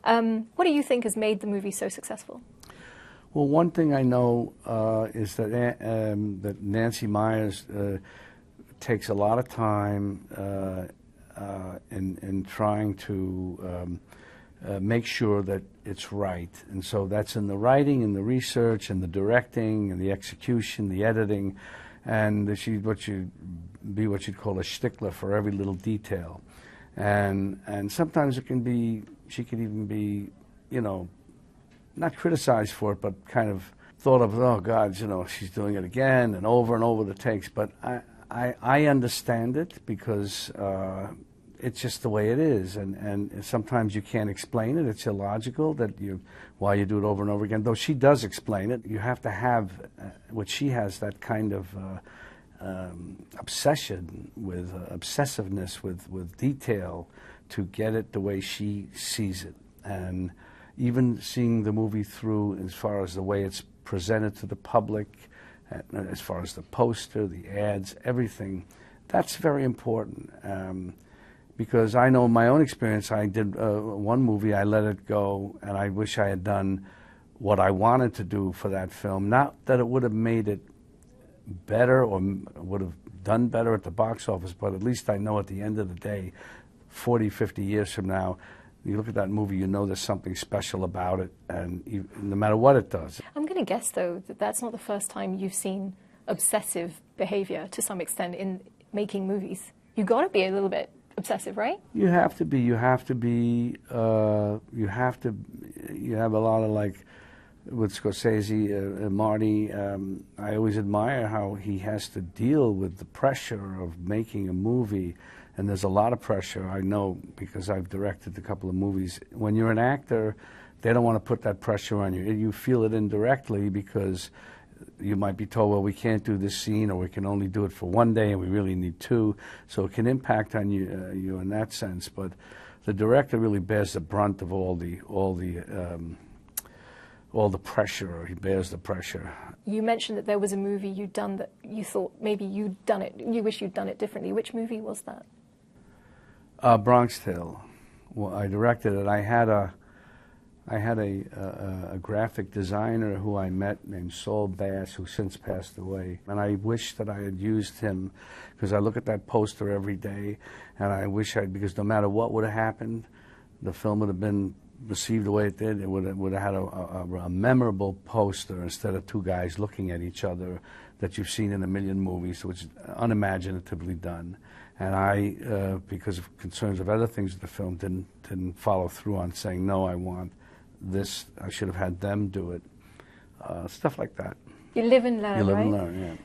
What do you think has made the movie so successful? Well, one thing I know is that Nancy Meyers takes a lot of time in trying to make sure that it's right. And so that's in the writing and the research and the directing and the execution, the editing, and she's what you'd call a stickler for every little detail. And sometimes it can be, she could even be, you know, not criticized for it, but kind of thought of, oh God, you know, she's doing it again and over the takes. But I understand it because it's just the way it is, and sometimes you can't explain it. It's illogical that why you do it over and over again. Though she does explain it, you have to have what she has, that kind of obsession with obsessiveness with detail to get it the way she sees it. And even seeing the movie through as far as the way it's presented to the public, as far as the poster, the ads, everything, that's very important. Because I know my own experience, I did one movie, I let it go, and I wish I had done what I wanted to do for that film. Not that it would have made it better or would have done better at the box office, but at least I know at the end of the day, 40, 50 years from now, you look at that movie, you know there's something special about it, and no matter what it does. I'm going to guess, though, that that's not the first time you've seen obsessive behavior to some extent in making movies. You've got to be a little bit obsessive, right? You have to be. You have a lot of, like, with Scorsese, Marty, I always admire how he has to deal with the pressure of making a movie. And there's a lot of pressure, I know, because I've directed a couple of movies. When you're an actor, they don't want to put that pressure on you. You feel it indirectly because you might be told, well, we can't do this scene, or we can only do it for one day, and we really need two. So it can impact on you in that sense. But the director really bears the brunt of all the pressure. He bears the pressure. You mentioned that there was a movie you'd done that you thought maybe you wish you'd done it differently. Which movie was that? A Bronx Tale. Well, I directed it. I had a graphic designer who I met named Saul Bass, who since passed away. And I wish that I had used him, because I look at that poster every day, and I wish because no matter what would have happened, the film would have been received the way it did. It would have had a memorable poster instead of two guys looking at each other that you've seen in a million movies, which is unimaginatively done. And I, because of concerns of other things in the film, didn't follow through on saying, no, I want this, I should have had them do it. Stuff like that. You live and learn, right? You live and learn, yeah.